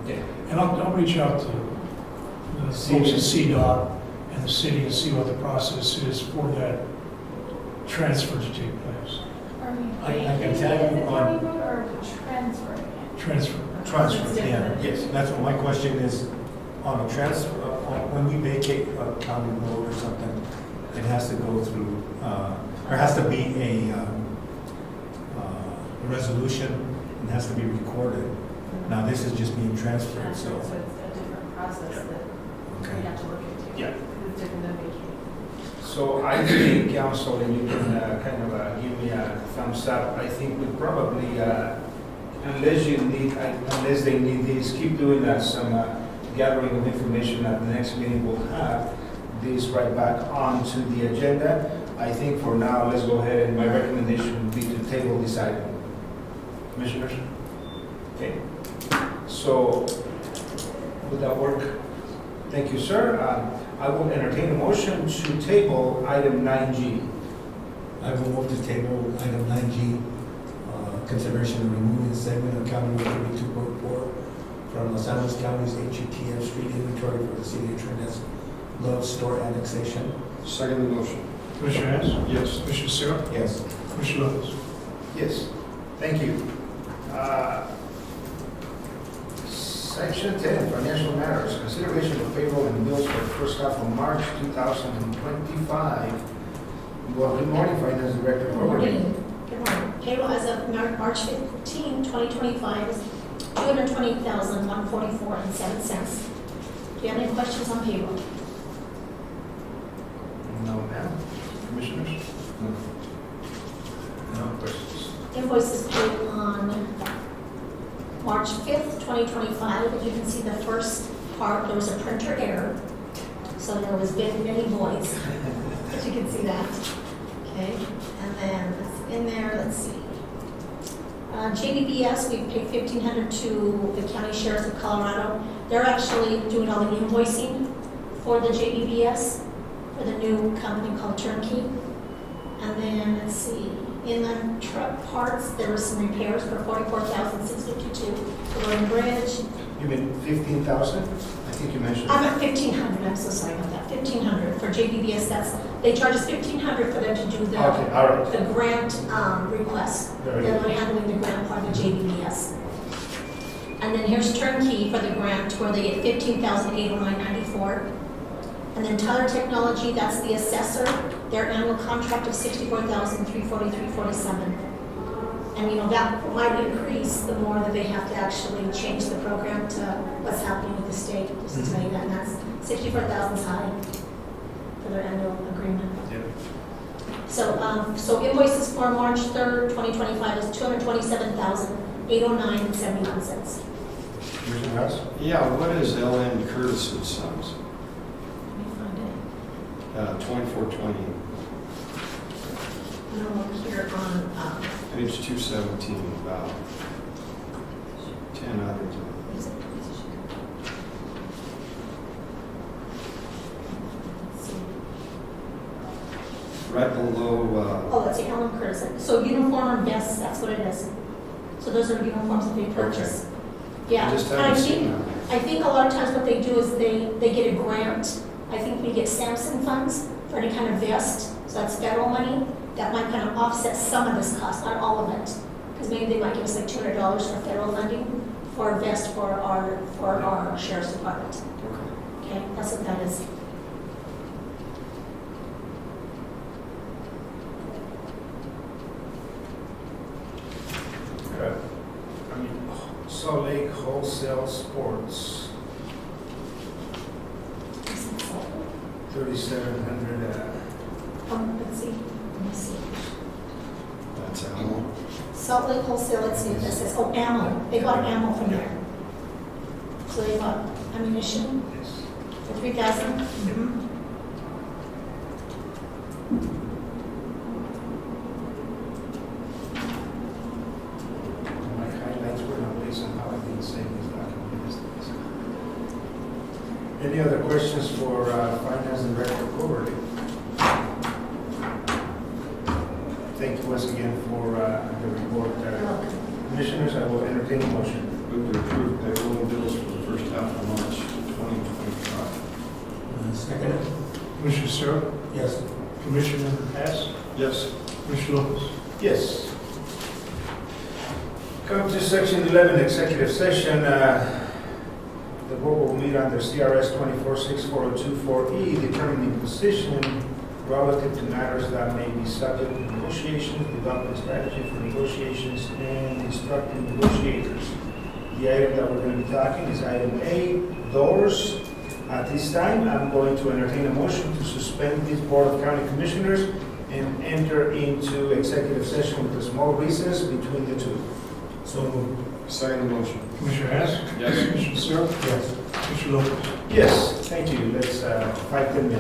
Okay. And I'll reach out to the folks at CDOT and the city and see what the process is for that transfer to take place. Are we I can making tell it you the on- county road or are we transferring it? Transfer. Transfer. Yeah, Yes. that's what my question is. On a transfer, when we vacate a county road or something, it has to go through, there has to be a resolution, it has to be recorded. Now, this is just being transferred, so. So it's a different process that we Okay. have to look into. Yeah. It's different than vacating. So I think, council, and you can kind of give me a thumbs up, I think we probably, unless they need this, keep doing some gathering of information at the next meeting, we'll have this right back onto the agenda. I think for now, let's go ahead, and my recommendation would be to table this item. Commissioners? Okay. So, would that work? Thank you, sir. I will entertain a motion to table item 9G. I will move to table item 9G, consideration of removing segment of County Road 32.4 from Los Angeles County's HUTF street inventory for the city of Trinidad's Love Store annexation. Second the motion. Commissioner Hess? Yes. Commissioner Searle? Yes. Commissioner Lopez? Yes, thank you. Section 10, financial matters, consideration of payroll and bills for the first half of March 2025. Well, good morning, Finance Director. Good morning. Good morning. Payroll as of March 15, 2025 is $220,144.07. Do you have any questions on payroll? No, ma'am. Commissioners? No questions. Invoices paid on March 5th, 2025. As you can see, the first part, there was a printer error. So there was many voids, as you can see that. Okay, and then in there, let's see. JBBS, we paid $1,500 to the County Sheriffs of Colorado. They're actually doing all the invoicing for the JBBS, for the new company called Turnkey. And then, let's see, in the truck parts, there were some repairs for $44,652 for Road and Bridge. You mean 15,000? I think you mentioned. I'm at $1,500, I'm so sorry about that, $1,500 for JBBS, they charge us $1,500 for them to do Okay, all right. the grant request. Very They're good. handling the grant part of JBBS. And then here's Turnkey for the grant where they get $15,809.94. And then Tyler Technology, that's the assessor, their annual contract of $64,343.47. And you know, that might increase the more that they have to actually change the program to what's happening with the state, just to tell you that, and that's $64,000 high for their annual agreement. Yeah. So, so invoices for March 3rd, 2025 is $227,809.71. Commissioner House? Yeah, what is L.N. Curtis's sums? Let me find it. 2420, I'm gonna look here on, page 217, about 10 others. what is it? Let's see. Right below, Oh, that's the Ellen Curtis. So uniform and vests, that's what it is. So those are uniforms that they purchase. Yeah, I just and haven't seen that. I think a lot of times what they do is they get a grant. I think we get Samson funds for any kind of vest, so that's federal money. That might kind of offset some of this cost, not all of it. Because maybe they might give us like $200 for federal funding for a vest for our sheriff's department. Okay. Okay, that's what that is. Salt Lake Wholesale Sports, 3,700. Let's see. Let me see. That's ammo. Salt Lake Wholesale, let's see what this is. Oh, ammo. They bought ammo from there. So they bought ammunition Yes. for $3,000. My highlights were not based on how I didn't say this document. Any other questions for Finance Director Coverly? Thank you once again for the report. Commissioners, I will entertain a motion. Move to approve payroll and bills for the first half of March 2025. Second. Commissioner Searle? Yes. Commissioner Hess? Yes. Commissioner Lopez? Yes. Come to section 11, executive session. The board will meet under CRS 246402-4E, determining position relative to matters that may be subject to negotiations, developing strategy for negotiations, and instructing negotiators. The item that we're going to be talking is item A, doors. At this time, I'm going to entertain a motion to suspend this Board of County Commissioners and enter into executive session with a small recess between the two. So moved. Second motion. Commissioner Hess? Yes. Commissioner Searle? Yes. Commissioner Lopez? Yes, thank you. Let's 5-10 minutes.